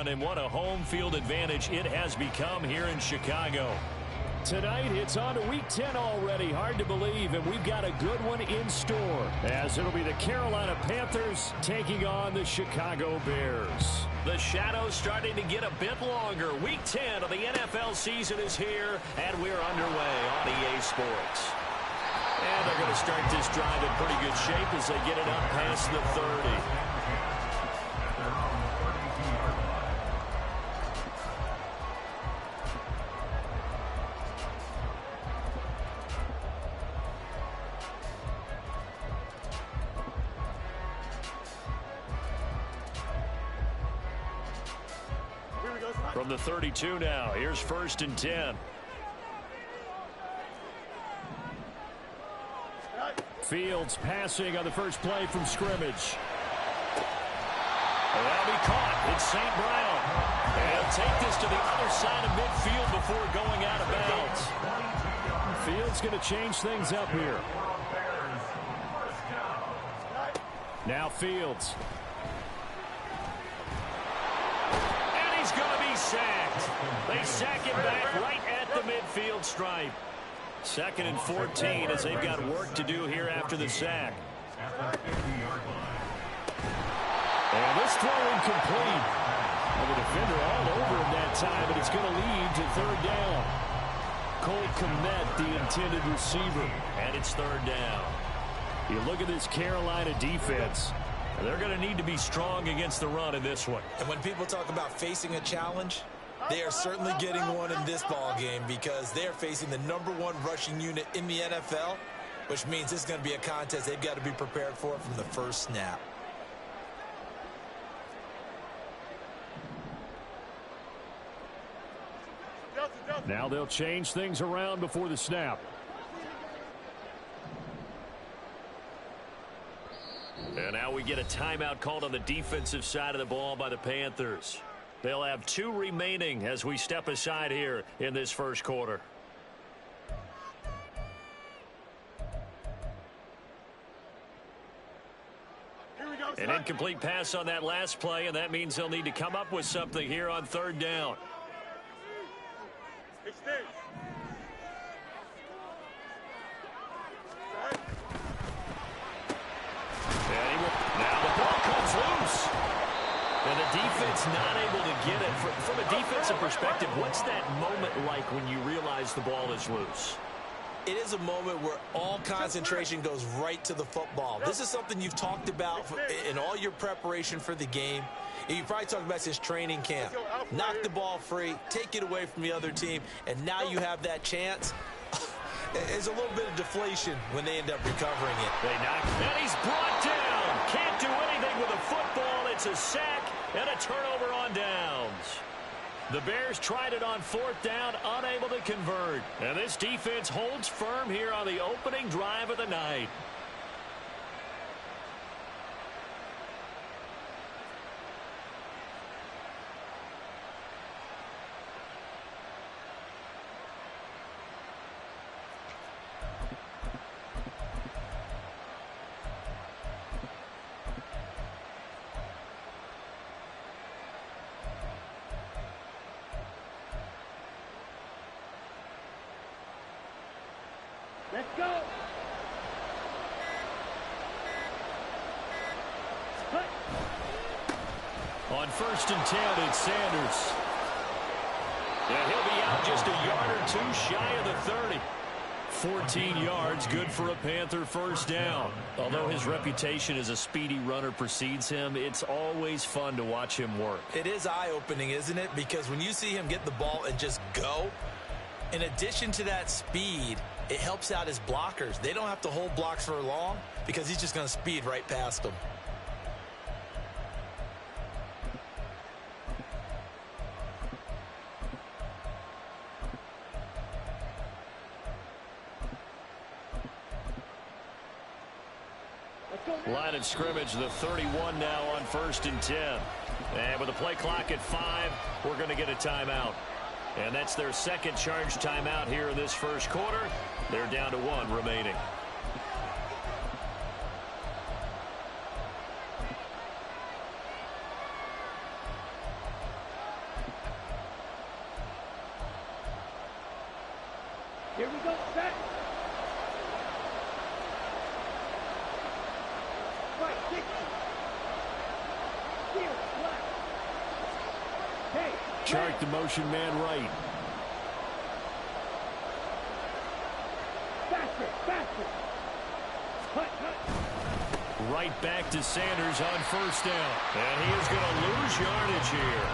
one, and what a home field advantage it has become here in Chicago. Tonight, it's on to Week 10 already. Hard to believe, and we've got a good one in store, as it'll be the Carolina Panthers taking on the Chicago Bears. The shadow's starting to get a bit longer. Week 10 of the NFL season is here, and we're underway on EA Sports. And they're going to start this drive in pretty good shape as they get it up past the 30. From the 32 now, here's 1st and 10. Fields passing on the first play from scrimmage. That'll be caught. It's St. Brown. And he'll take this to the other side of midfield before going out of bounds. Fields going to change things up here. Now Fields. Going to be sacked. They sack him back right at the midfield stripe. 2nd and 14 as they've got work to do here after the sack. And this throw incomplete. And the defender all over him that time, but it's going to lead to 3rd down. Cole Kmet, the intended receiver. And it's 3rd down. You look at this Carolina defense. They're going to need to be strong against the run in this one. And when people talk about facing a challenge, they are certainly getting one in this ball game because they're facing the #1 rushing unit in the NFL, which means this is going to be a contest they've got to be prepared for from the first snap. Now they'll change things around before the snap. And now we get a timeout called on the defensive side of the ball by the Panthers. They'll have 2 remaining as we step aside here in this first quarter. An incomplete pass on that last play, and that means they'll need to come up with something here on 3rd down. And the defense not able to get it. From a defensive perspective, what's that moment like when you realize the ball is loose? It is a moment where all concentration goes right to the football. This is something you've talked about in all your preparation for the game. And you probably talked about since training camp. Knock the ball free, take it away from the other team, and now you have that chance. There's a little bit of deflation when they end up recovering it. They knock, and he's brought down. Can't do anything with a football. It's a sack and a turnover on downs. The Bears tried it on 4th down, unable to convert. And this defense holds firm here on the opening drive of the night. Let's go. On 1st and 10, it's Sanders. Yeah, he'll be out just a yard or 2 shy of the 30. 14 yards, good for a Panther first down. Although his reputation as a speedy runner precedes him, it's always fun to watch him work. It is eye-opening, isn't it? Because when you see him get the ball and just go, in addition to that speed, it helps out his blockers. They don't have to hold blocks for long because he's just going to speed right past them. Line of scrimmage, the 31 now on 1st and 10. And with the play clock at 5, we're going to get a timeout. And that's their second charge timeout here in this first quarter. They're down to 1 remaining. Here we go. Set. Right, 60. Here, left. Hey. Chart the motion man right. Faster, faster. Cut, cut. Right back to Sanders on first down. And he is going to lose yardage here.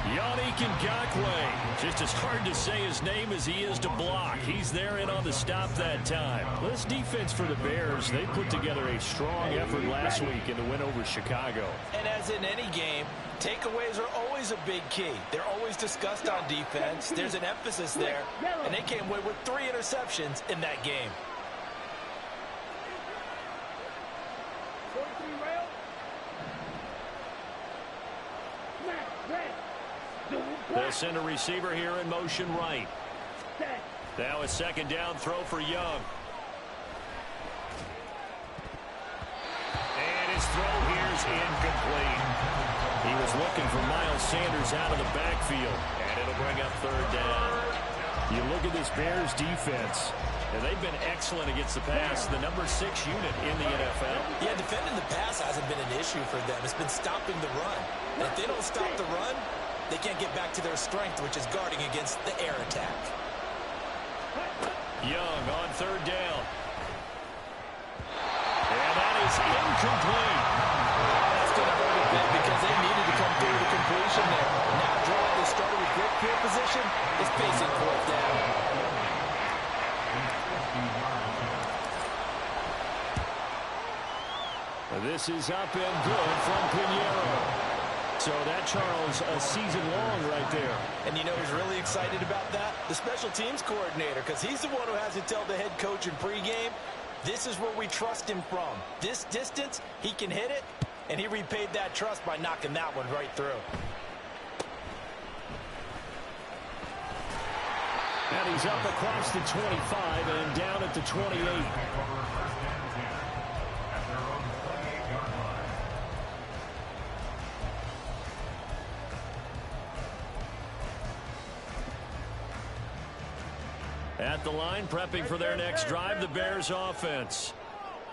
Yannick Ngakoue. Just as hard to say his name as he is to block. He's there in on the stop that time. This defense for the Bears, they put together a strong effort last week in the win over Chicago. And as in any game, takeaways are always a big key. They're always discussed on defense. There's an emphasis there. And they came away with 3 interceptions in that game. They'll send a receiver here in motion right. Now a second down throw for Young. And his throw here is incomplete. He was looking for Miles Sanders out of the backfield. And it'll bring up third down. You look at this Bears defense, and they've been excellent against the pass, the number 6 unit in the NFL. Yeah, defending the pass hasn't been an issue for them. It's been stopping the run. And if they don't stop the run, they can't get back to their strength, which is guarding against the air attack. Young on third down. And that is incomplete. That's going to hurt a bit because they needed to come through the completion there. Now drive they started with great field position is pacing fourth down. this is up and good from Pinheiro. So that, Charles, a season long right there. And you know who's really excited about that? The special teams coordinator, because he's the one who has to tell the head coach in pregame, this is where we trust him from. This distance, he can hit it, and he repaid that trust by knocking that one right through. And he's up across the 25 and down at the 28. At the line, prepping for their next drive, the Bears offense.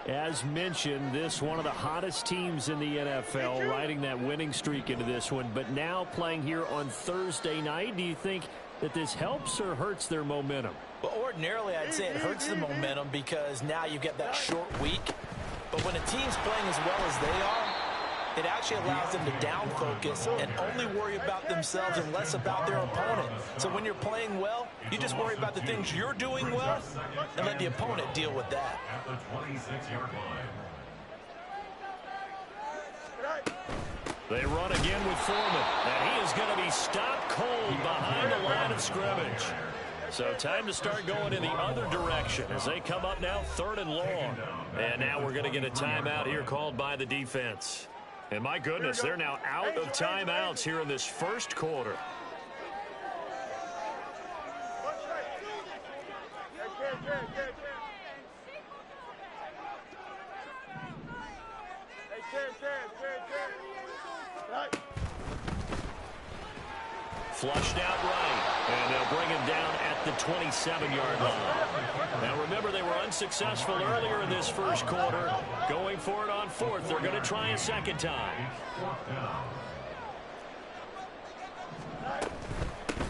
As mentioned, this one of the hottest teams in the NFL, riding that winning streak into this one, but now playing here on Thursday night. Do you think that this helps or hurts their momentum? Well, ordinarily, I'd say it hurts the momentum because now you get that short week. But when a team's playing as well as they are, it actually allows them to down focus and only worry about themselves and less about their opponent. So when you're playing well, you just worry about the things you're doing well and let the opponent deal with that. At the 26-yard line. They run again with Foreman, and he is going to be stopped cold behind the line of scrimmage. So time to start going in the other direction as they come up now 3rd and long. And now we're going to get a timeout here called by the defense. And my goodness, they're now out of timeouts here in this first quarter. Flushed out right, and they'll bring him down at the 27-yard line. Now remember, they were unsuccessful earlier in this first quarter. Going for it on 4th. They're going to try a second time.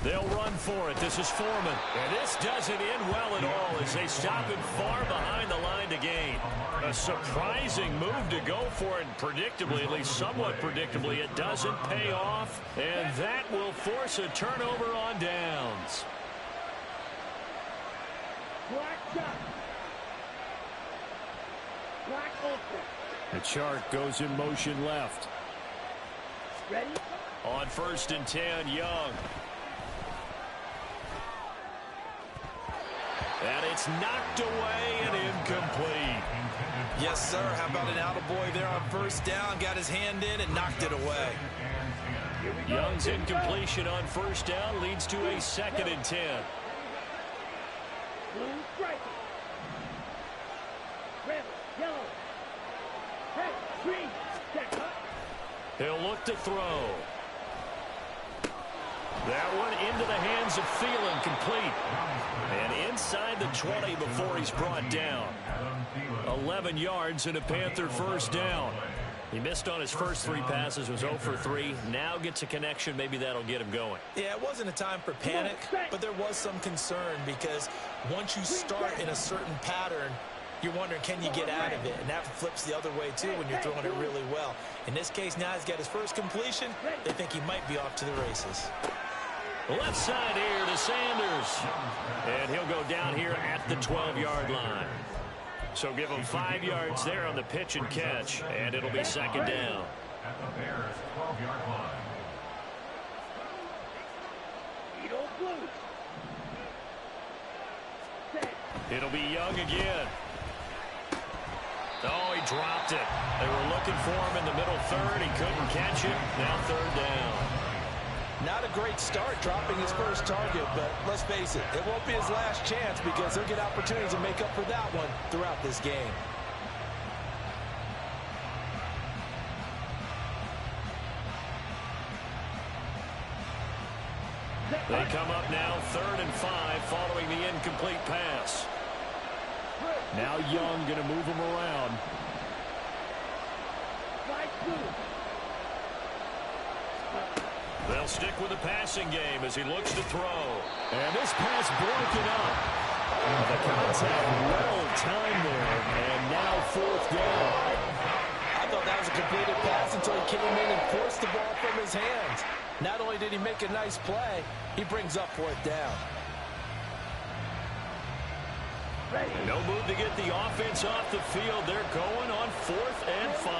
They'll run for it. This is Foreman. And this doesn't end well at all as they stop him far behind the line to gain. A surprising move to go for it. Predictably, at least somewhat predictably, it doesn't pay off. And that will force a turnover on downs. Black shot. Black open. The chart goes in motion left. Ready? On 1st and 10, Young. And it's knocked away and incomplete. Yes, sir. How about an attaboy there on 1st down? Got his hand in and knocked it away. Young's incompletion on 1st down leads to a 2nd and 10. Blue striker. Red, yellow. Red, green. Check up. He'll look to throw. That one into the hands of Thielen, complete. And inside the 20 before he's brought down. 11 yards and a Panther first down. He missed on his first 3 passes, was 0 for 3. Now gets a connection. Maybe that'll get him going. Yeah, it wasn't a time for panic, but there was some concern because once you start in a certain pattern, you're wondering, can you get out of it? And that flips the other way, too, when you're throwing it really well. In this case, now he's got his first completion. They think he might be off to the races. Left side here to Sanders. And he'll go down here at the 12-yard line. So give him 5 yards there on the pitch and catch, and it'll be second down. At the Bears' 12-yard line. It'll be Young again. Oh, he dropped it. They were looking for him in the middle third. He couldn't catch it. Now third down. Not a great start dropping his first target, but let's face it, it won't be his last chance because he'll get opportunities to make up for that one throughout this game. They come up now 3rd and 5 following the incomplete pass. Now Young going to move him around. They'll stick with the passing game as he looks to throw. And this pass broken up. The contact well timed there. And now 4th down. I thought that was a completed pass until he came in and forced the ball from his hands. Not only did he make a nice play, he brings up 4th down. No move to get the offense off the field. They're going on 4th and 5.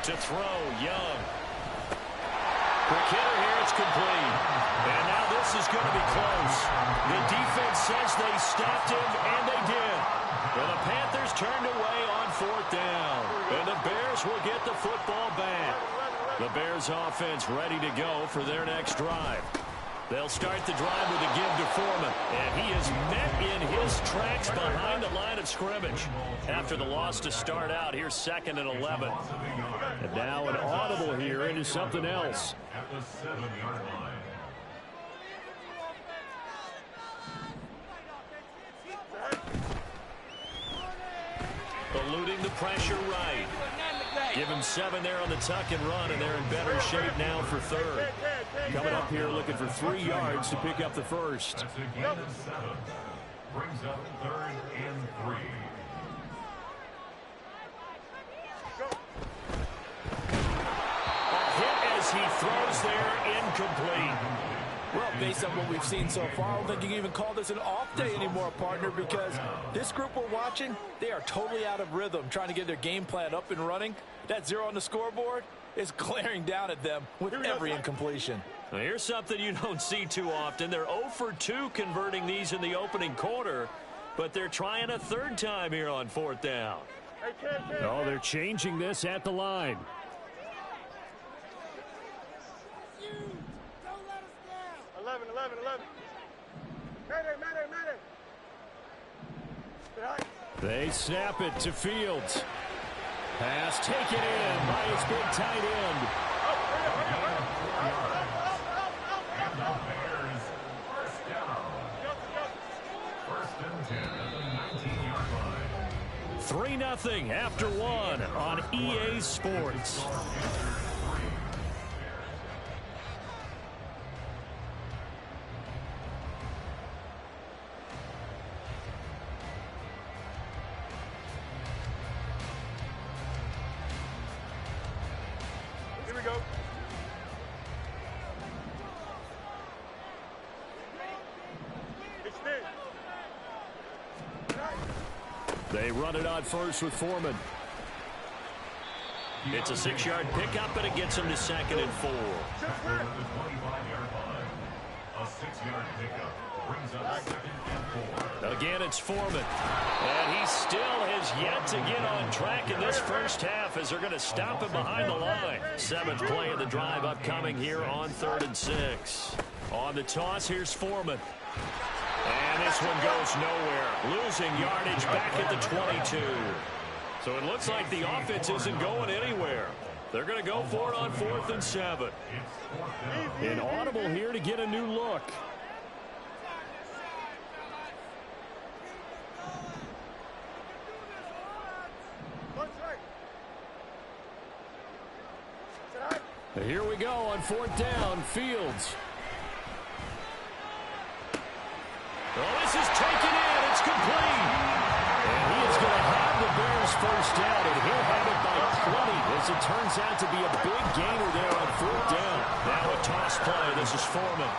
To throw, Young. Quick hitter here, it's complete. And now this is going to be close. The defense says they stopped him, and they did. And the Panthers turned away on 4th down. And the Bears will get the football back. The Bears offense ready to go for their next drive. They'll start the drive with a give to Foreman. And he is met in his tracks behind the line of scrimmage. After the loss to start out, here's 2nd and 11. And now an audible here into something else. At the 7-yard line. Eluding the pressure right. Give him 7 there on the tuck and run, and they're in better shape now for 3rd. Coming up here looking for 3 yards to pick up the first. That's a gain of 7. Brings up 3rd and 3. A hit as he throws there, incomplete. Well, based on what we've seen so far, I don't think you can even call this an off day anymore, partner, because this group we're watching, they are totally out of rhythm, trying to get their game plan up and running. That 0 on the scoreboard is glaring down at them with every incompletion. Well, here's something you don't see too often. They're 0 for 2 converting these in the opening quarter, but they're trying a 3rd time here on 4th down. Oh, they're changing this at the line. They snap it to Fields. Pass taken in by his big tight end. And the Bears first down. 1st and 10 at the 19-yard line. 3-0 after 1 on EA Sports. They run it on first with Foreman. It's a 6-yard pickup, and it gets him to 2nd and 4. At the 25-yard line. A 6-yard pickup brings up 2nd and 4. Again, it's Foreman. And he still has yet to get on track in this first half as they're going to stop him behind the line. 7th play of the drive upcoming here on 3rd and 6. On the toss, here's Foreman. And this one goes nowhere. Losing yardage back at the 22. So it looks like the offense isn't going anywhere. They're going to go for it on 4th and 7. An audible here to get a new look. Here we go on 4th down. Fields. Oh, this is taken in. It's complete. And he is going to have the Bears first down, and he'll have it by 20 as it turns out to be a big gainer there on 4th down. Now a toss play. This is Foreman.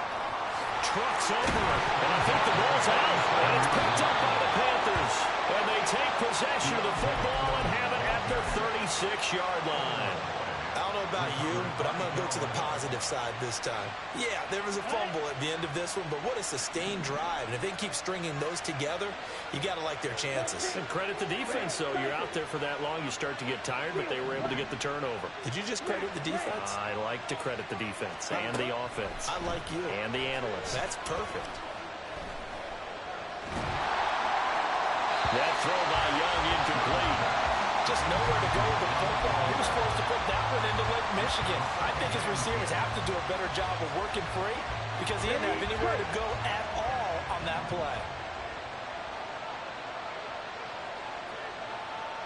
Trucks over it. And I think the ball's out. And it's picked up by the Panthers. And they take possession of the football and have it at their 36-yard line. I don't know about you, but I'm going to go to the positive side this time. Yeah, there was a fumble at the end of this one, but what a sustained drive. And if they keep stringing those together, you got to like their chances. And credit the defense, though. You're out there for that long, you start to get tired, but they were able to get the turnover. Did you just credit the defense? I like to credit the defense and the offense. I like you. And the analysts. That's perfect. That throw by Young incomplete. Just nowhere to go with the football. He was supposed to put that one into Lake Michigan. I think his receivers have to do a better job of working free because he didn't have anywhere to go at all on that play.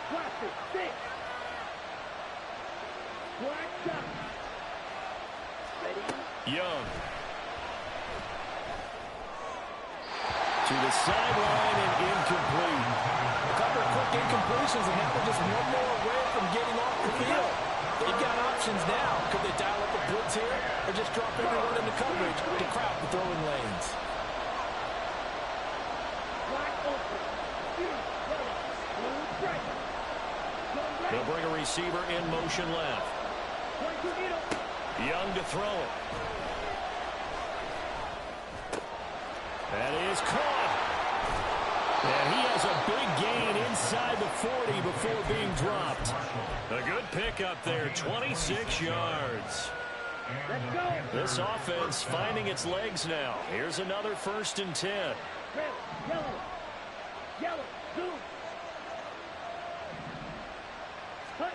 Classic 6. Black shot. Ready? Young. To the sideline and incomplete. A couple of quick incompletions, and now they're just one more away from getting off the field. They've got options now. Could they dial up a blitz here or just drop everyone into coverage to crowd the throwing lanes? Black open. Yellow. Blue strike. They'll bring a receiver in motion left. Young to throw it. That is caught. And he has a big gain inside the 40 before being dropped. A good pickup there, 26 yards. Let's go. This offense finding its legs now. Here's another 1st and 10. Red, yellow. Yellow. Blue. Hut.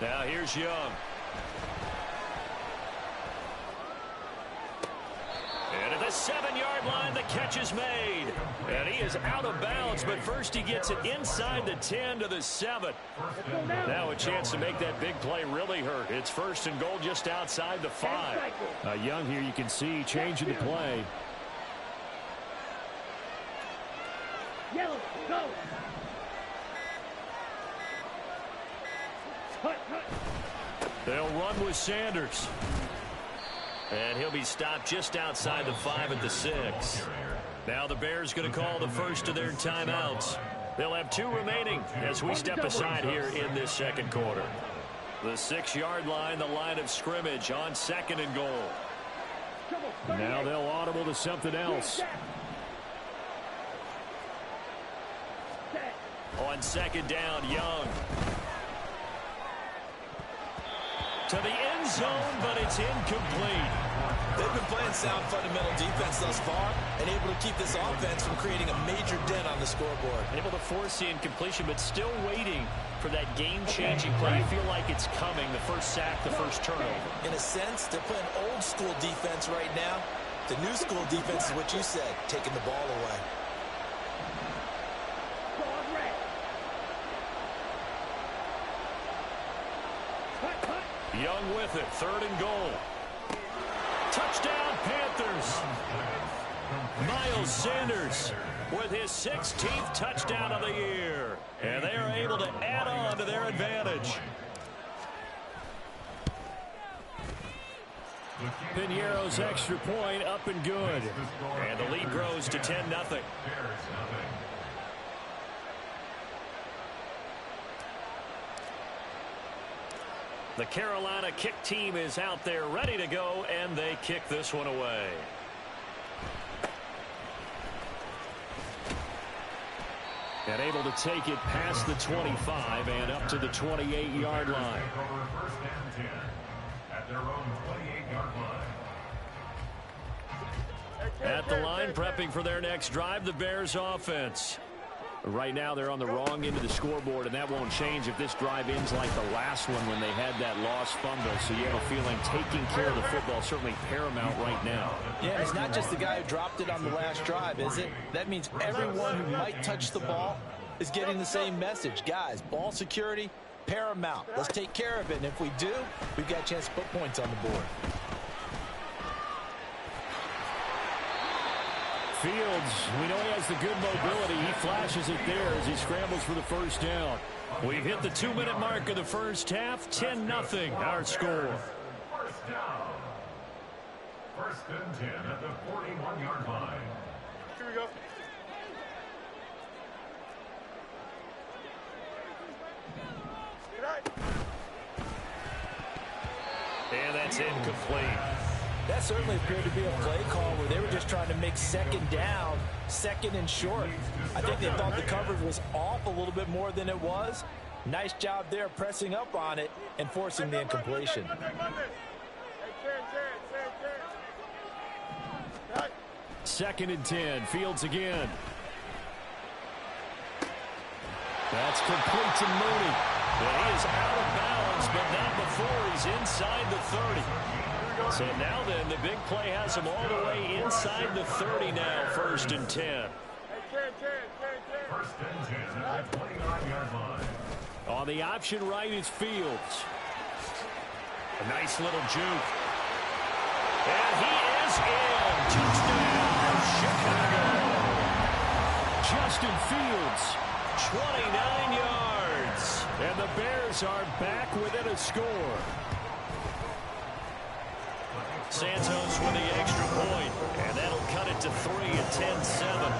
Now here's Young. And at the 7-yard line, the catch is made. And he is out of bounds, but first he gets it inside the 10 to the 7. Now a chance to make that big play really hurt. It's 1st and goal just outside the 5. Young here, you can see changing the play. Yellow. Go. Hut. They'll run with Sanders. And he'll be stopped just outside the 5 at the 6. Now the Bears going to call the first of their timeouts. They'll have 2 remaining as we step aside here in this 2nd quarter. The 6-yard line, the line of scrimmage on 2nd and goal. Now they'll audible to something else. On 2nd down, Young. To the end zone, but it's incomplete. They've been playing sound fundamental defense thus far and able to keep this offense from creating a major dent on the scoreboard. Able to force the incompletion, but still waiting for that game-changing play. You feel like it's coming, the first sack, the first turnover. In a sense, they're playing old-school defense right now. The new school defense is what you said, taking the ball away. Young with it, 3rd and goal. Touchdown, Panthers. Miles Sanders with his 16th touchdown of the year. And they are able to add on to their advantage. Piñeiro's extra point up and good. And the lead grows to 10-0. The Carolina kick team is out there ready to go, and they kick this one away. And able to take it past the 25 and up to the 28-yard line. At the line, prepping for their next drive, the Bears offense. Right now they're on the wrong end of the scoreboard, and that won't change if this drive ends like the last one when they had that lost fumble. So you have a feeling taking care of the football is certainly paramount right now. Yeah, it's not just the guy who dropped it on the last drive, is it? That means everyone who might touch the ball is getting the same message. Guys, ball security, paramount. Let's take care of it, and if we do, we've got a chance to put points on the board. Fields, we know he has the good mobility. He flashes it there as he scrambles for the first down. We've hit the 2-minute mark of the first half. 10-0 our score. First down. First and 10 at the 41-yard line. Here we go. Good night. And that's incomplete. That certainly appeared to be a play call where they were just trying to make second down, second and short. I think they thought the coverage was off a little bit more than it was. Nice job there pressing up on it and forcing the incompletion. Second and 10. Fields again. That's complete to Mooney. And he is out of bounds, but not before he's inside the 30. So now then, the big play has him all the way inside the 30 now, first and 10. First and 10 at the 29-yard line. On the option right is Fields. A nice little juke. And he is in. Touchdown, Chicago. Justin Fields, 29 yards. And the Bears are back within a score. Santos with the extra point, and that'll cut it to 3 at 10-7.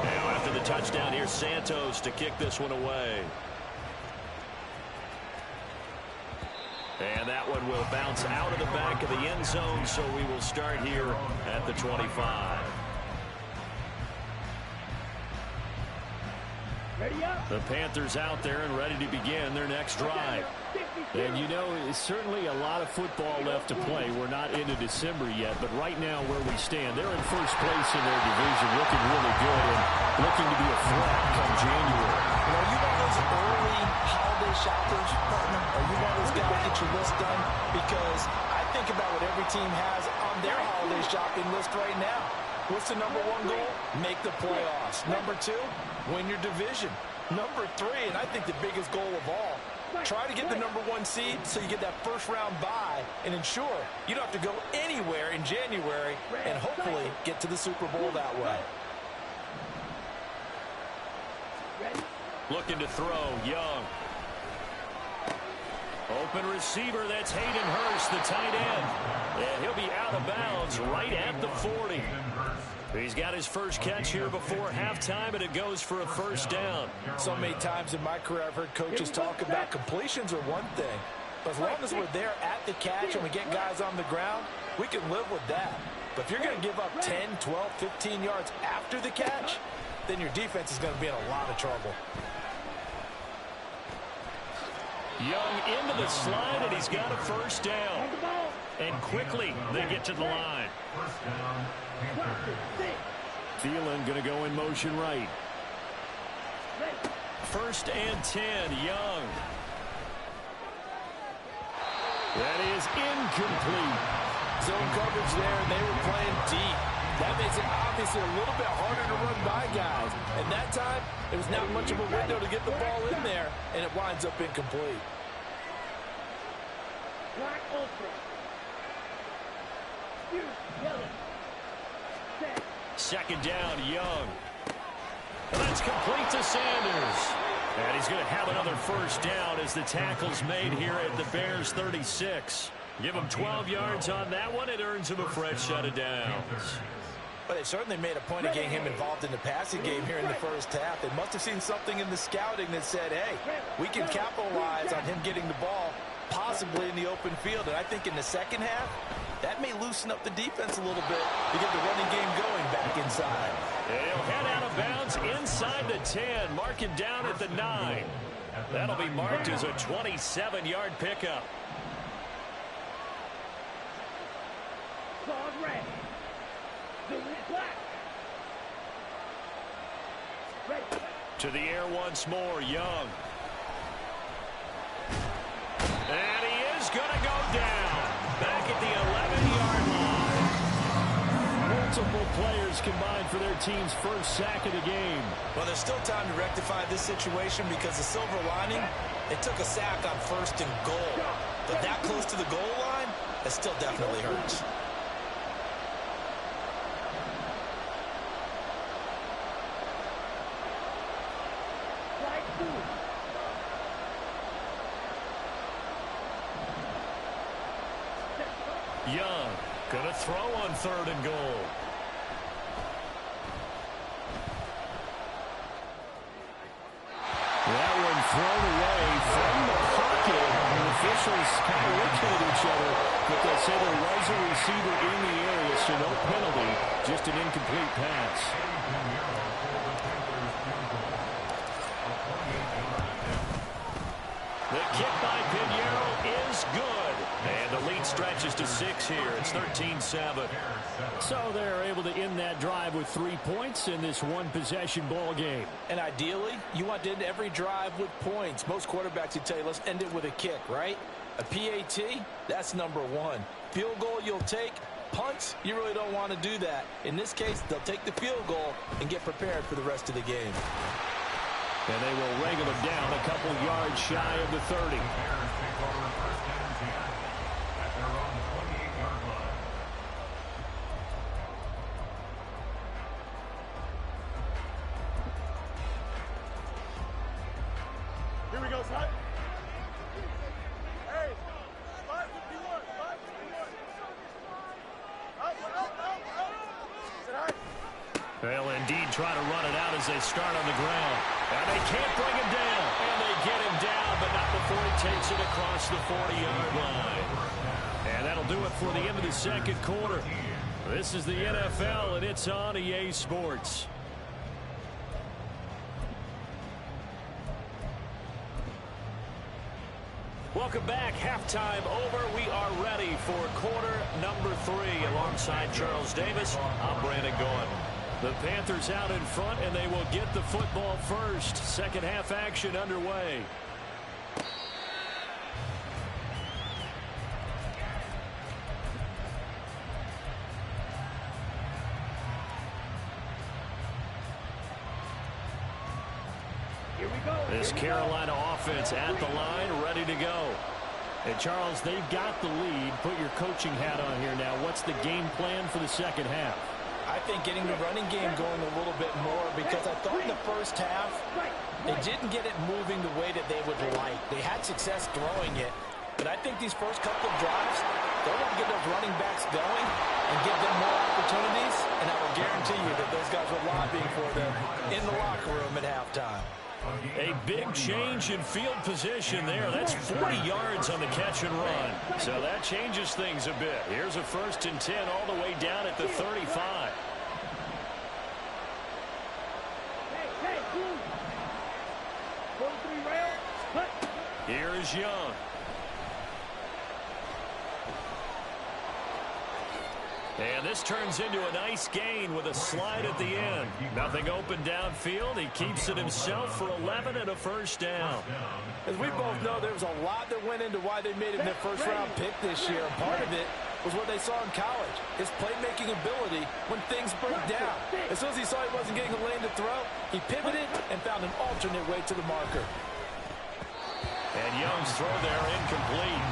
Now after the touchdown, here's Santos to kick this one away. And that one will bounce out of the back of the end zone, so we will start here at the 25. The Panthers out there and ready to begin their next drive. And you know, it's certainly a lot of football left to play. We're not into December yet, but right now where we stand, they're in first place in their division, looking really good and looking to be a threat come January. You know, you one of those early holiday shoppers, partner? Are you one of those guys that get your list done? Because I think about what every team has on their holiday shopping list right now. What's the number one goal? Make the playoffs. Number two, win your division. Number three, and I think the biggest goal of all, try to get the number one seed so you get that first round bye and ensure you don't have to go anywhere in January and hopefully get to the Super Bowl that way. Looking to throw, Young. Open receiver, that's Hayden Hurst, the tight end. And he'll be out of bounds right at the 40. He's got his first catch here before halftime, and it goes for a first down. So many times in my career I've heard coaches talk about completions are one thing. But as long as we're there at the catch and we get guys on the ground, we can live with that. But if you're going to give up 10, 12, 15 yards after the catch, then your defense is going to be in a lot of trouble. Young into the slide, and he's got a first down. And quickly they get to the line. First down, Panthers. Thielen going to go in motion right. First and 10, Young. That is incomplete. Zone coverage there, and they were playing deep. That makes it obviously a little bit harder to run by guys. And that time, it was not much of a window to get the ball in there, and it winds up incomplete. Black ultra. Yellow. Set. Second down, Young. And that's complete to Sanders. And he's going to have another first down as the tackle's made here at the Bears 36. Give him 12 yards on that one. It earns him a fresh set of downs. But they certainly made a point of getting him involved in the passing game here in the first half. They must have seen something in the scouting that said, hey, we can capitalize on him getting the ball possibly in the open field. And I think in the second half, that may loosen up the defense a little bit to get the running game going back inside. And he'll head out of bounds inside the 10, marking down at the 9. That'll be marked as a 27-yard pickup. red. The black. Red. To the air once more, Young. And he is going to go down. Back at the 11-yard line. Multiple players combined for their team's first sack of the game. Well, there's still time to rectify this situation because the silver lining, it took a sack on 1st and goal. But that close to the goal line, it still definitely hurts. Young going to throw on 3rd and goal. That one thrown away from the pocket. The officials kind of looking at each other, but they say there was a receiver in the area, so no penalty, just an incomplete pass. The kick by Pinheiro is good. And the lead stretches to 6 here. It's 13-7. So they're able to end that drive with 3 points in this one-possession ball game. And ideally, you want to end every drive with points. Most quarterbacks would tell you, let's end it with a kick, right? A PAT, that's number 1. Field goal you'll take. Punts, you really don't want to do that. In this case, they'll take the field goal and get prepared for the rest of the game. And they will wrangle him down a couple yards shy of the 30. Here we go, son. Hey, 551, 551. Out. Sit high. They'll indeed try to run it out as they start on the ground. And they can't bring him down. And they get him down, but not before he takes it across the 40-yard line. And that'll do it for the end of the second quarter. This is the NFL, and it's on EA Sports. Welcome back. Halftime over. We are ready for quarter number 3. Alongside Charles Davis, I'm Brandon Gaudin. The Panthers out in front, and they will get the football first. Second half action underway. Here we go. This Carolina offense at the line, ready to go. And Charles, they've got the lead. Put your coaching hat on here now. What's the game plan for the second half? I think getting the running game going a little bit more, because I thought in the first half they didn't get it moving the way that they would like. They had success throwing it, but I think these first couple of drives, they want to get those running backs going and give them more opportunities, and I will guarantee you that those guys were lobbying for them in the locker room at halftime. A big change in field position there. That's 40 yards on the catch and run. So that changes things a bit. Here's a 1st and 10 all the way down at the 35. Hey, cool. 43 rail. Cut. Here is Young. And this turns into a nice gain with a slide at the end. Nothing open downfield. He keeps it himself for 11 and a 1st down. As we both know, there was a lot that went into why they made him their first-round pick this year. Part of it was what they saw in college, his playmaking ability when things break down. As soon as he saw he wasn't getting a lane to throw, he pivoted and found an alternate way to the marker. And Young's throw there incomplete.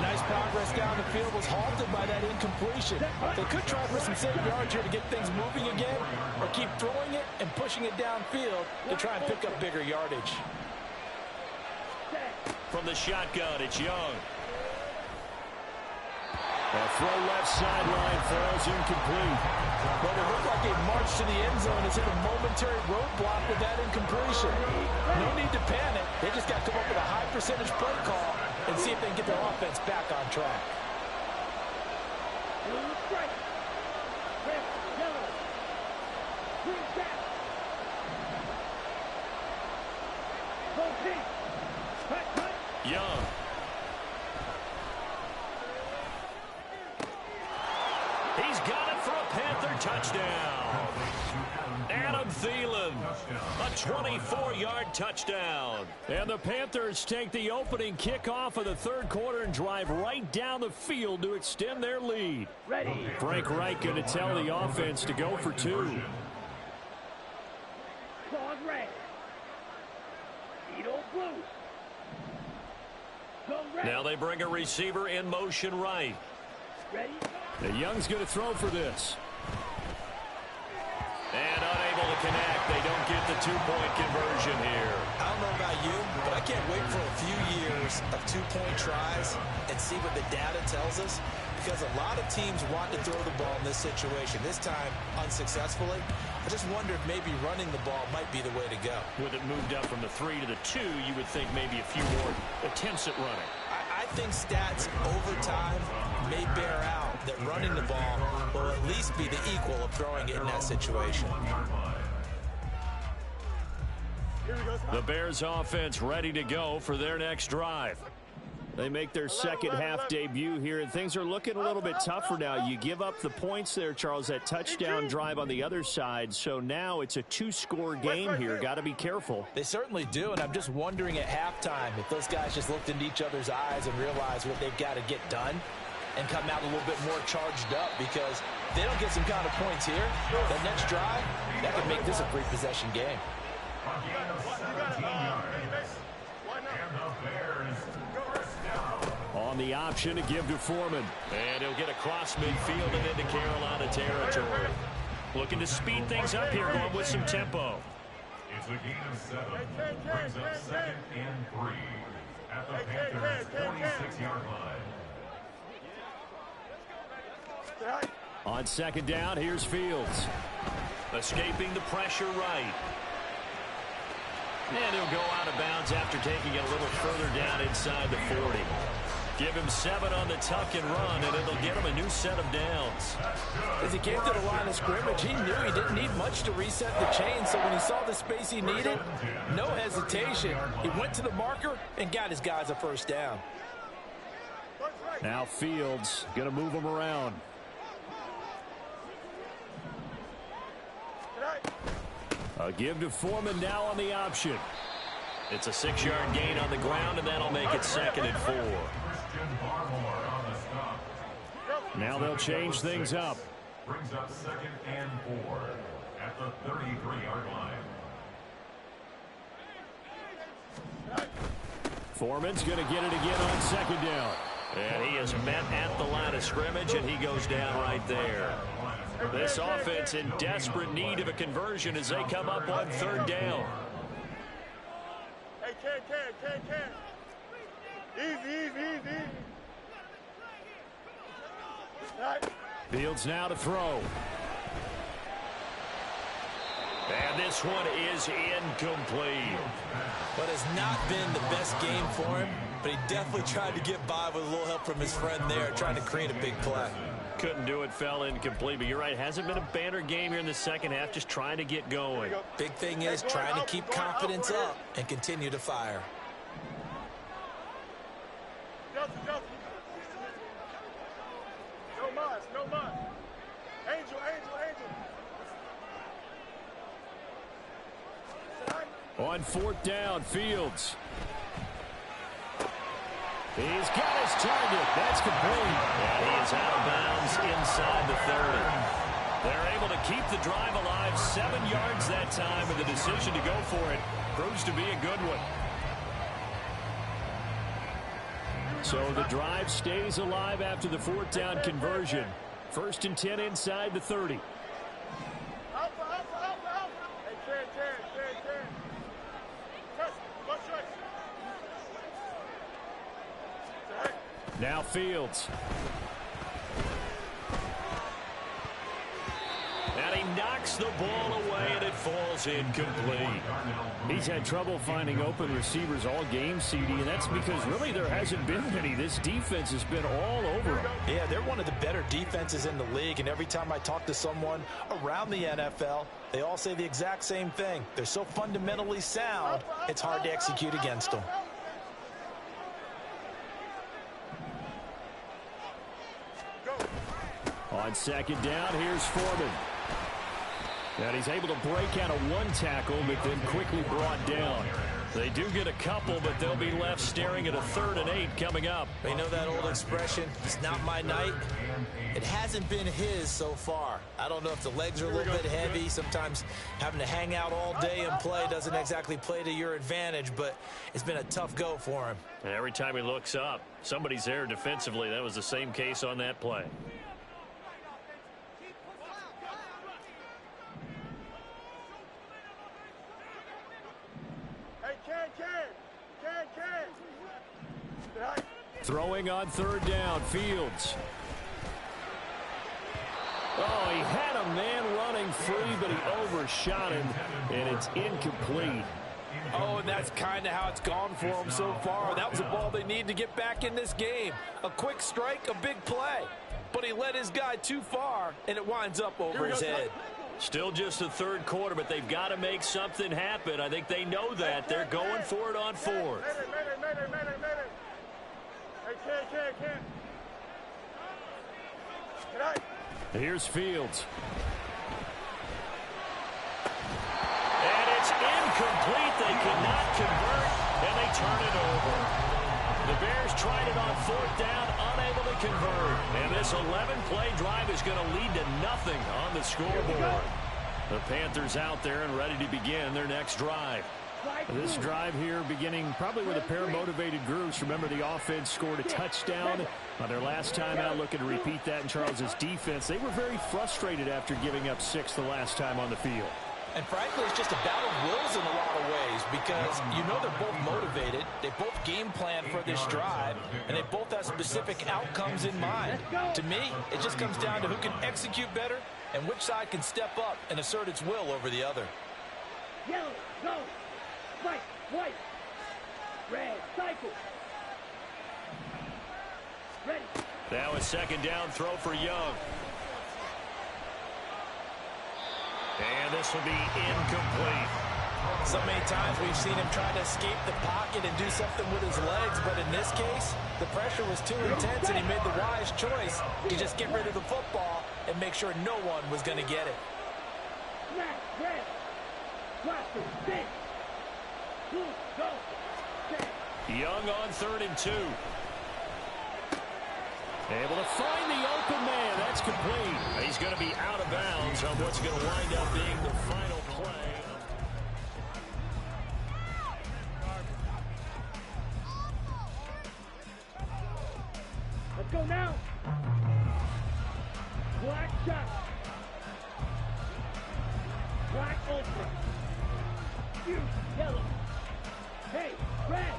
Nice progress down the field was halted by that incompletion. They could try for some safe yards here to get things moving again, or keep throwing it and pushing it downfield to try and pick up bigger yardage. From the shotgun, it's Young. A throw left sideline falls incomplete. But it looked like a march to the end zone has hit a momentary roadblock with that incompletion. No need to panic. They just got to come up with a high percentage play call and see if they can get their offense back on track. Right. Red, yellow. Green cap. Go pink. Cut. Young. He's touchdown. Adam Thielen, a 24-yard touchdown. And the Panthers take the opening kickoff of the third quarter and drive right down the field to extend their lead. Ready. Frank Reich going to tell the offense to go for two. Claude red. Edo blue. Go red. Now they bring a receiver in motion right. Ready. The Young's going to throw for this. And unable to connect. They don't get the two-point conversion here. I don't know about you, but I can't wait for a few years of two-point tries and see what the data tells us, because a lot of teams want to throw the ball in this situation. This time, unsuccessfully. I just wonder if maybe running the ball might be the way to go. With it moved up from the 3 to the 2, you would think maybe a few more attempts at running. I think stats over time may bear out that running the ball will at least be the equal of throwing it in that situation. The Bears offense ready to go for their next drive. They make their second half debut here, and things are looking a little bit tougher now. You give up the points there, Charles, that touchdown drive on the other side. So now it's a two-score game here. Got to be careful. They certainly do, and I'm just wondering at halftime if those guys just looked into each other's eyes and realized what they've got to get done and come out a little bit more charged up, because if they don't get some kind of points here, the next drive, that could make this a three-possession game. On the option to give to Foreman. And he'll get across midfield and into Carolina territory. Looking to speed things up here, going with some tempo. It's a gain of 7. Brings up second and 3 at the Panthers' 46-yard line. On second down, here's Fields. Escaping the pressure right. And he'll go out of bounds after taking it a little further down inside the 40. Give him 7 on the tuck and run, and it'll get him a new set of downs. As he came to the line of scrimmage, he knew he didn't need much to reset the chain, so when he saw the space he needed, no hesitation. He went to the marker and got his guys a first down. Now Fields going to move him around. A give to Foreman now on the option. It's a 6-yard gain on the ground, and that'll make it second and 4. Now they'll change things up. Brings up second and 4 at the 33-yard line. Foreman's going to get it again on second down. And he is met at the line of scrimmage, and he goes down right there. This offense in desperate need of a conversion as they come up on third down. Hey, Ken. Easy. Right. Fields now to throw. And this one is incomplete. But it's not been the best game for him, but he definitely tried to get by with a little help from his friend there, trying to create a big play. Couldn't do it, fell incomplete. But you're right, hasn't been a banner game here in the second half, just trying to get going. Big thing is trying to keep confidence up and continue to fire. No mas. Angel. On fourth down, Fields. He's got his target. That's complete. And he is out of bounds inside the 30. They're able to keep the drive alive 7 yards that time, and the decision to go for it proves to be a good one. So the drive stays alive after the fourth down conversion. 1st and 10 inside the 30. Alpha. Hey, Ken. One strike. Now Fields. And he knocks the ball away, and it falls incomplete. He's had trouble finding open receivers all game, CD, and that's because really there hasn't been many. This defense has been all over him. Yeah, they're one of the better defenses in the league, and every time I talk to someone around the NFL, they all say the exact same thing. They're so fundamentally sound, it's hard to execute against them. On second down, here's Foreman. And he's able to break out of one tackle, but then quickly brought down. They do get a couple, but they'll be left staring at a 3rd and 8 coming up. You know that old expression, it's not my night? It hasn't been his so far. I don't know if the legs are a little bit heavy. Sometimes having to hang out all day and play doesn't exactly play to your advantage, but it's been a tough go for him. And every time he looks up, somebody's there defensively. That was the same case on that play. Throwing on 3rd down, Fields. Oh, he had a man running free, but he overshot him, and it's incomplete. Oh, and that's kind of how it's gone for him so far. That was a ball they need to get back in this game. A quick strike, a big play. But he led his guy too far, and it winds up over his head. Still just the 3rd quarter, but they've got to make something happen. I think they know that. They're going for it on 4th. Here's Fields. And it's incomplete. They cannot convert, and they turn it over. The Bears tried it on 4th down, unable to convert. And this 11-play drive is going to lead to nothing on the scoreboard. The Panthers out there and ready to begin their next drive. This drive here beginning probably with a pair of motivated groups. Remember, the offense scored a touchdown on their last time out, looking to repeat that in Charles's defense. They were very frustrated after giving up 6 the last time on the field. And frankly, it's just a battle of wills in a lot of ways because you know they're both motivated. They both game plan for this drive, and they both have specific outcomes in mind. To me, it just comes down to who can execute better and which side can step up and assert its will over the other. Yellow, go. White, white. Red, cycle. Ready. Now a 2nd down throw for Young. And this will be incomplete. So many times we've seen him try to escape the pocket and do something with his legs, but in this case, the pressure was too intense and he made the wise choice to just get rid of the football and make sure no one was going to get it. Black, red. Blaster, six. Blue, go. Set. Young on 3rd and 2. Able to find the open man. That's complete. He's going to be out of bounds on what's going to wind up being the final play. Let's go now. Black shot. Black ultra. You, yellow. Hey, red.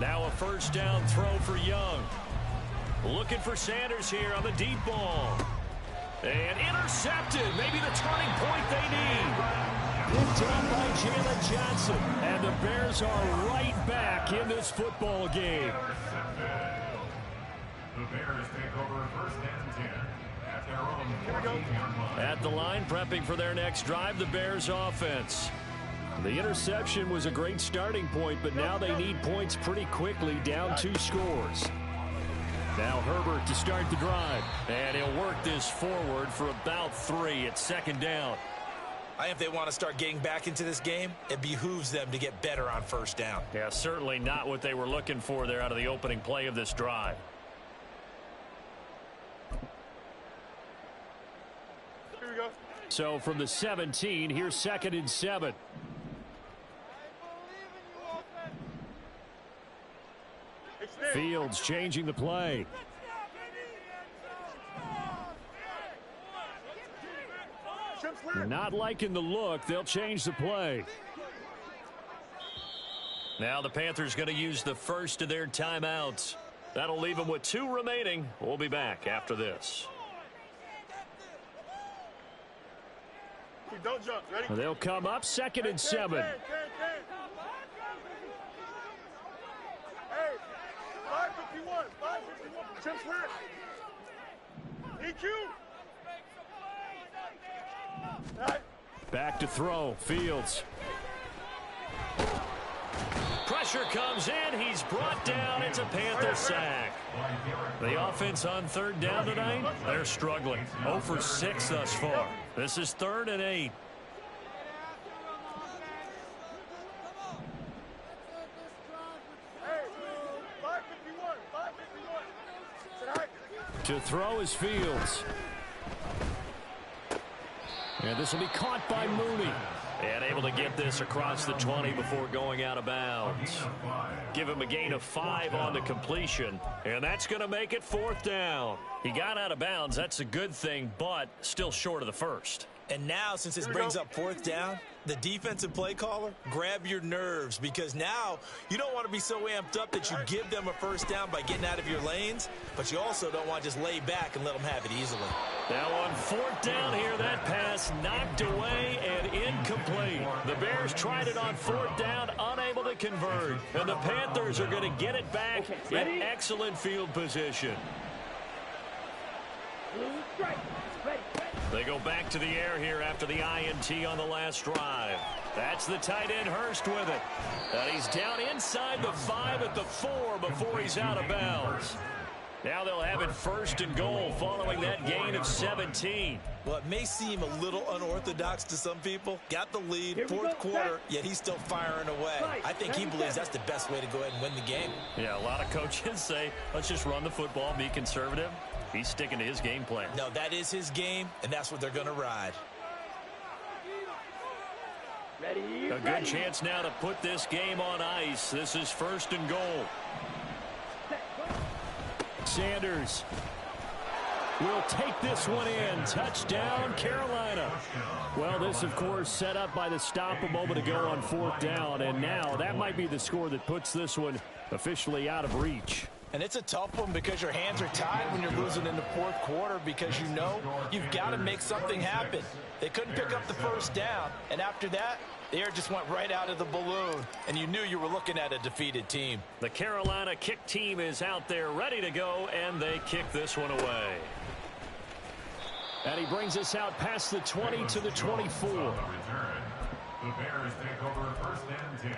Now a 1st down throw for Young. Looking for Sanders here on the deep ball. And intercepted. Maybe the turning point they need. Picked up by Jalen Johnson. And the Bears are right back in this football game. The Bears take over 1st and 10 at their own 14-yard line. At the line, prepping for their next drive, the Bears offense. The interception was a great starting point, but now they need points pretty quickly, down 2 scores. Now Herbert to start the drive. And he'll work this forward for about 3 at 2nd down. I think if they want to start getting back into this game, it behooves them to get better on 1st down. Yeah, certainly not what they were looking for there out of the opening play of this drive. Here we go. So from the 17, here's 2nd and 7. Fields changing the play. Not liking the look. They'll change the play. Now the Panthers going to use the first of their timeouts. That'll leave them with 2 remaining. We'll be back after this. Don't jump. Ready? They'll come up 2nd and 7. Hey, 551. 551. Jump flat. EQ. All right. Back to throw. Fields. Pressure comes in. He's brought down. It's a Panther sack. The offense on third down tonight, they're struggling. 0 for 6 thus far. This is 3rd and 8. To throw is Fields. And this will be caught by Mooney. And able to get this across the 20 before going out of bounds. Give him a gain of 5 on the completion. And that's going to make it 4th down. He got out of bounds. That's a good thing, but still short of the first. And now, since this brings up 4th down, the defensive play caller, grab your nerves, because now you don't want to be so amped up that you give them a first down by getting out of your lanes, but you also don't want to just lay back and let them have it easily. Now on 4th down here, that pass knocked away and incomplete. The Bears tried it on 4th down, unable to convert. And the Panthers are going to get it back in excellent field position. They go back to the air here after the INT on the last drive. That's the tight end Hurst with it. And he's down inside the 5 at the 4 before he's out of bounds. Now they'll have it 1st and goal following that gain of 17. Well, it may seem a little unorthodox to some people. Got the lead, 4th quarter, yet he's still firing away. I think he believes that's the best way to go ahead and win the game. Yeah, a lot of coaches say, let's just run the football, be conservative. He's sticking to his game plan. No, that is his game, and that's what they're going to ride. A good chance now to put this game on ice. This is 1st and goal. Sanders will take this one in. Touchdown, Carolina. Well, this, of course, set up by the stop a moment ago on 4th down, and now that might be the score that puts this one officially out of reach. And it's a tough one because your hands are tied when you're losing in the 4th quarter, because you know you've got to make something happen. They couldn't pick up the first down, and after that, the air just went right out of the balloon, and you knew you were looking at a defeated team. The Carolina kick team is out there ready to go, and they kick this one away. And he brings us out past the 20 to the 24. The Bears take over 1st and 10.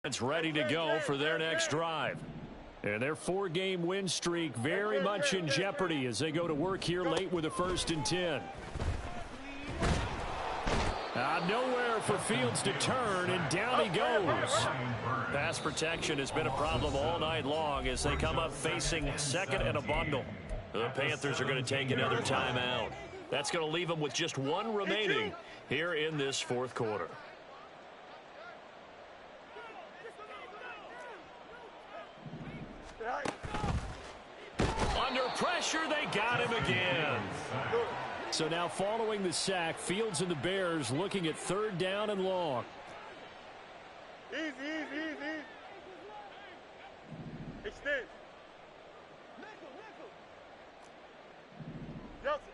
It's ready to go for their next drive. And their 4-game win streak very much in jeopardy as they go to work here late with a 1st and 10. Nowhere for Fields to turn, and down he goes. Pass protection has been a problem all night long as they come up facing 2nd and a bundle. The Panthers are going to take another timeout. That's going to leave them with just 1 remaining here in this 4th quarter. Under pressure, they got him again. So now following the sack, Fields and the Bears looking at 3rd down and long. Easy. Extend. Johnson.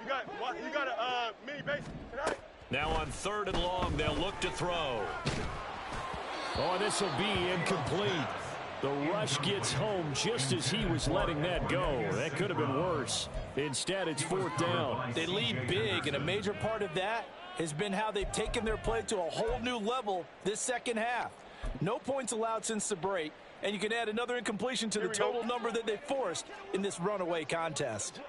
You got a mini base tonight. Now on 3rd and long, they'll look to throw. Oh, this will be incomplete. The rush gets home just as he was letting that go. That could have been worse. Instead, it's 4th down. They lead big, and a major part of that has been how they've taken their play to a whole new level this second half. No points allowed since the break, and you can add another incompletion to the total number that they forced in this runaway contest.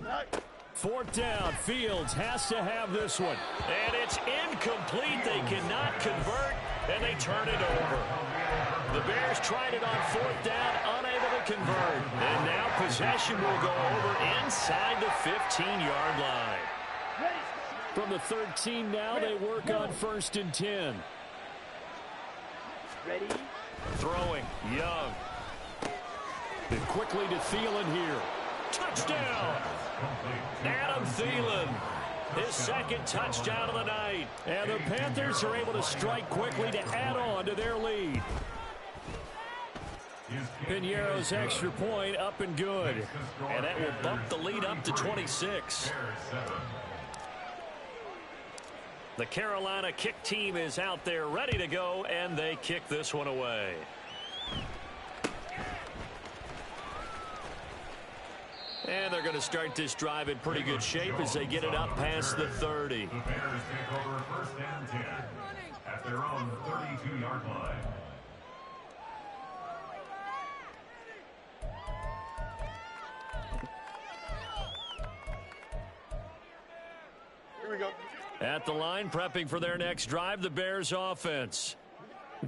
Right. 4th down. Fields has to have this one. And it's incomplete. They cannot convert, and they turn it over. The Bears tried it on 4th down, unable to convert. And now possession will go over inside the 15-yard line. From the 13 now, they work on 1st and 10. Ready? Throwing, Young. And quickly to Thielen here. Touchdown! Adam Thielen, his 2nd touchdown of the night. And the Panthers are able to strike quickly to add on to their lead. Piñeiro's extra point up and good. And that will bump the lead up to 26. The Carolina kick team is out there ready to go, and they kick this one away. And they're going to start this drive in pretty good shape as they get it up past the 30. The Bears take over first and 10 at their own 32-yard line. Here we go. At the line, prepping for their next drive, the Bears offense.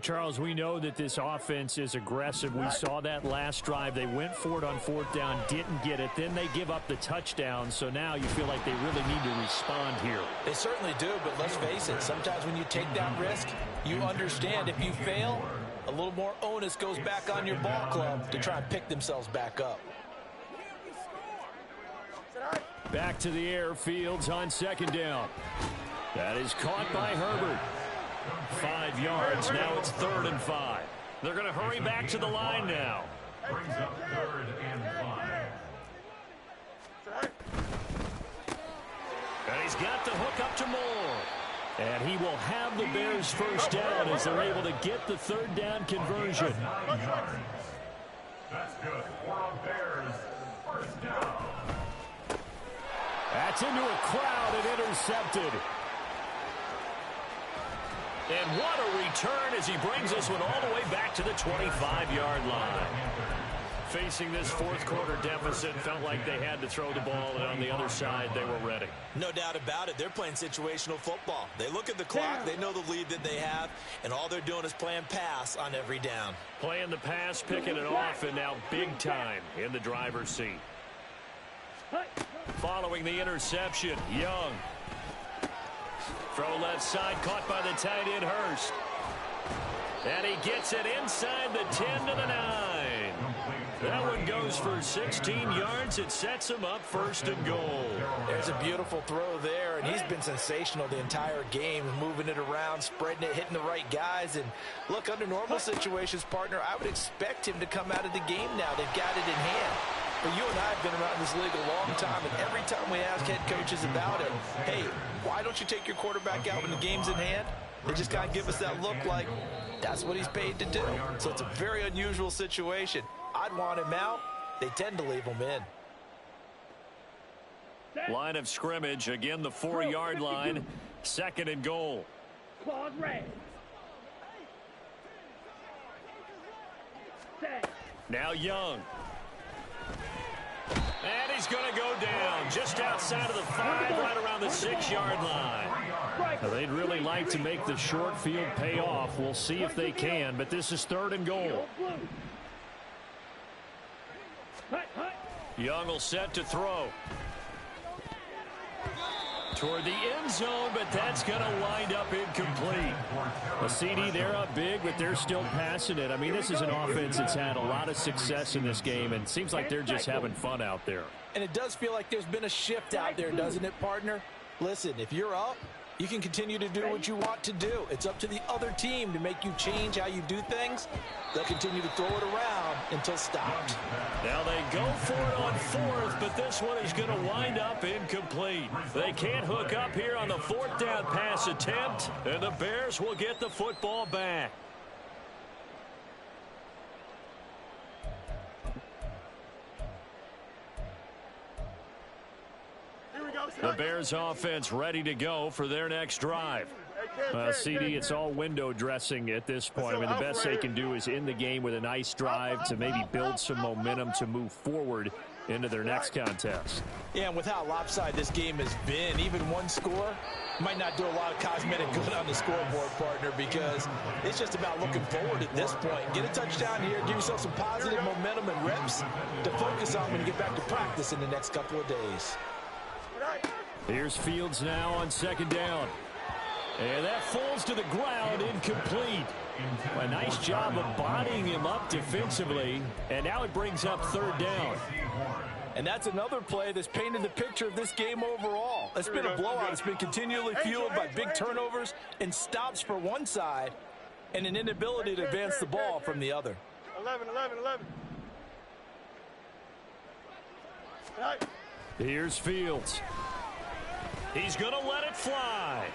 Charles, we know that this offense is aggressive. We saw that last drive. They went for it on 4th down, didn't get it. Then they give up the touchdown. So now you feel like they really need to respond here. They certainly do, but let's face it. Sometimes when you take that risk, you understand if you fail, a little more onus goes back on your ball club to try and pick themselves back up. Back to the air, Fields on 2nd down. That is caught by Herbert. 5 yards. Now it's 3rd and 5. They're going to hurry back to the line now. Brings up 3rd and 5. And he's got the hook up to Moore. And he will have the Bears first down as they're able to get the 3rd down conversion. 9 yards. That's good for a Bears first down. That's into a crowd and intercepted. And what a return as he brings this one all the way back to the 25-yard line. Facing this 4th quarter deficit, felt like they had to throw the ball, and on the other side, they were ready. No doubt about it. They're playing situational football. They look at the clock, they know the lead that they have, and all they're doing is playing pass on every down. Playing the pass, picking it off, and now big time in the driver's seat. Following the interception, Young. Throw left side, caught by the tight end, Hurst. And he gets it inside the 10 to the 9. That one goes for 16 yards. It sets him up 1st and goal. There's a beautiful throw there, and he's been sensational the entire game, moving it around, spreading it, hitting the right guys. And look, under normal situations, partner, I would expect him to come out of the game now. They've got it in hand. But you and I have been around this league a long time, and every time we ask head coaches about it, hey, why don't you take your quarterback out when the game's in hand? They just kind of give us that look like that's what he's paid to do. So it's a very unusual situation. I'd want him out. They tend to leave him in. Line of scrimmage, again the 4-yard line, 2nd and goal. Claws red. Set. Now Young. And he's going to go down just outside of the 5, right around the 6-yard line. Now, they'd really like to make the short field pay off. We'll see if they can, but this is 3rd and goal. Young will set to throw. Toward the end zone, but that's going to wind up incomplete. A CD, they're up big, but they're still passing it. I mean, this is an offense that's had a lot of success in this game, and it seems like they're just having fun out there. And it does feel like there's been a shift out there, doesn't it, partner? Listen, if you're up, you can continue to do what you want to do. It's up to the other team to make you change how you do things. They'll continue to throw it around until stopped. Now they go for it on 4th, but this one is going to wind up incomplete. They can't hook up here on the 4th down pass attempt, and the Bears will get the football back. The Bears offense ready to go for their next drive. CD, it's all window dressing at this point. I mean, the best they can do is in the game with a nice drive to maybe build some momentum to move forward into their next contest. Yeah, and with how lopsided this game has been, even one score might not do a lot of cosmetic good on the scoreboard, partner, because it's just about looking forward at this point. Get a touchdown here, give yourself some positive momentum and reps to focus on when you get back to practice in the next couple of days. Here's Fields now on 2nd down. And that falls to the ground, incomplete. A nice job of bodying him up defensively. And now it brings up 3rd down. And that's another play that's painted the picture of this game overall. It's been a blowout. It's been continually fueled by big turnovers and stops for one side and an inability to advance the ball from the other. 11. Here's Fields. He's going to let it fly.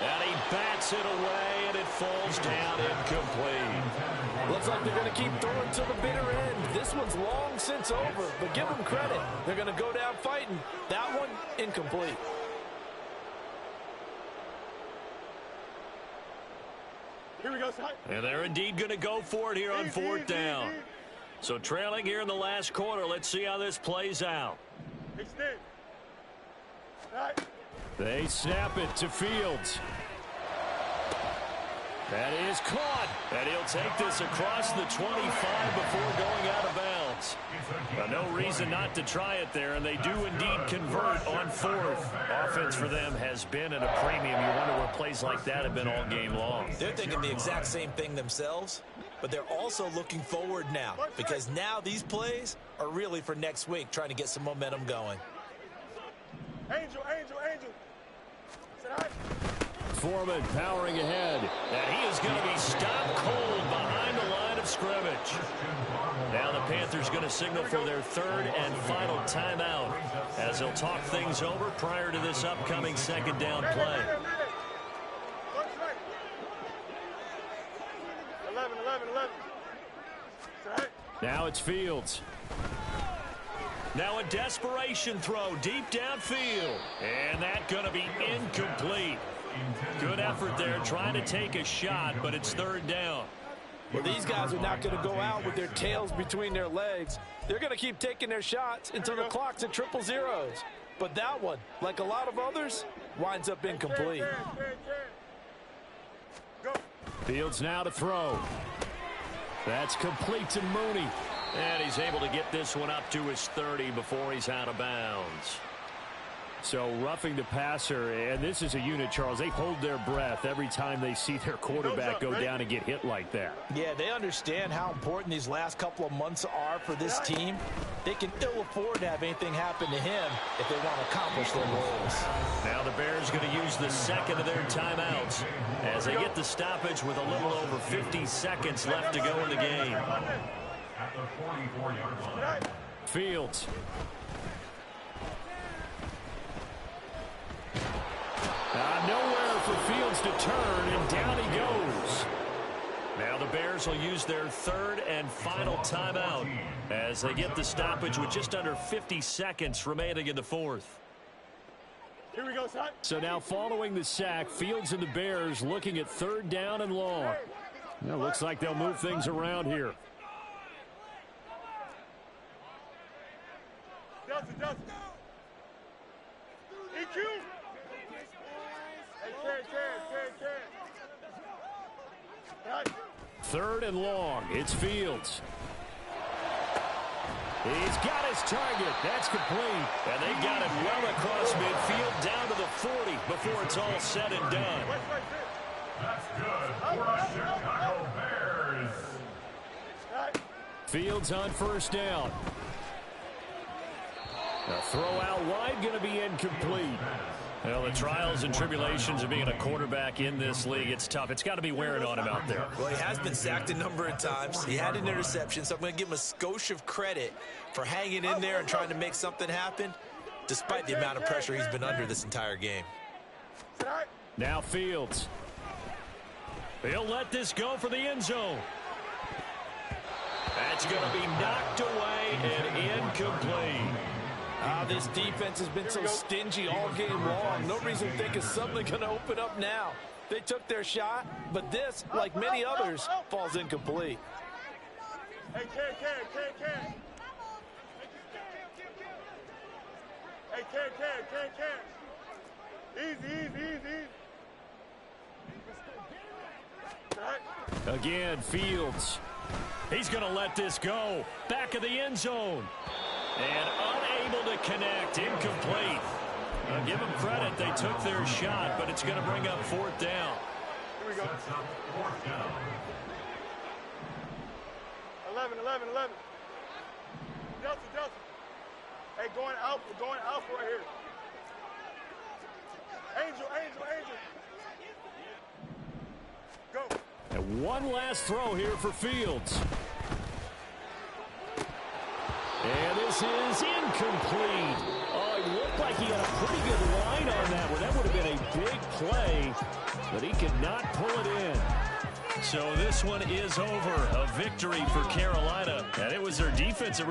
And he bats it away, and it falls down incomplete. Looks like they're going to keep throwing to the bitter end. This one's long since over, but give them credit. They're going to go down fighting. That one, incomplete. Here we go, son. And they're indeed going to go for it here on fourth down. So trailing here in the last quarter. Let's see how this plays out. Extend. Right. They snap it to Fields. That is caught. And he'll take this across the 25 before going out of bounds. No reason not to try it there, and they do indeed convert on fourth. Offense for them has been at a premium. You wonder where plays like that have been all game long. They're thinking the exact same thing themselves, but they're also looking forward now because now these plays are really for next week, trying to get some momentum going. Angel. Say hi. Foreman powering ahead. And he is going to be stopped cold behind the line of scrimmage. Now the Panthers going to signal for their third and final timeout as they'll talk things over prior to this upcoming second down play. 11. Say hi. Now it's Fields. Now a desperation throw deep downfield. And that's going to be incomplete. Good effort there trying to take a shot, but it's third down. Well, these guys are not going to go out with their tails between their legs. They're going to keep taking their shots until the clock's at 000. But that one, like a lot of others, winds up incomplete. Go. Fields now to throw. That's complete to Mooney. And he's able to get this one up to his 30 before he's out of bounds. So roughing the passer, and this is a unit, Charles. They hold their breath every time they see their quarterback go down and get hit like that. Yeah, they understand how important these last couple of months are for this team. They can ill afford to have anything happen to him if they want to accomplish their goals. Now the Bears going to use the second of their timeouts as they get the stoppage with a little over 50 seconds left to go in the game. At the 44-yard line. Fields. Nowhere for Fields to turn, and down he goes. Now the Bears will use their third and final timeout as they get the stoppage with just under 50 seconds remaining in the fourth. Here we go, son. So now following the sack, Fields and the Bears looking at third down and long. Well, looks like they'll move things around here. Justin. EQ. Hey, Ken. Third and long. It's Fields. He's got his target. That's complete. And they got it well across midfield down to the 40 before it's all said and done. That's good for the Chicago Bears. Fields on first down. A throw out wide going to be incomplete. Well, the trials and tribulations of being a quarterback in this league, it's tough. It's got to be wearing on him out there. Well, he has been sacked a number of times. He had an interception, so I'm going to give him a skosh of credit for hanging in there and trying to make something happen, despite the amount of pressure he's been under this entire game. Now Fields. He'll let this go for the end zone. That's going to be knocked away and incomplete. This defense has been so stingy all game long. No reason to think it's suddenly going to open up now. They took their shot, but this, like many others, falls incomplete. Hey, Ken. Hey, Ken. Easy. Again, Fields. He's going to let this go. Back of the end zone. And unable to connect. Incomplete. Give them credit. They took their shot, but it's going to bring up fourth down. Here we go. Sets up fourth down. 11. Delta. Hey, going alpha right here. Angel. Go. And one last throw here for Fields. And this is incomplete. Oh, it looked like he had a pretty good line on that one. That would have been a big play. but he could not pull it in. So this one is over. A victory for Carolina, and it was their defense that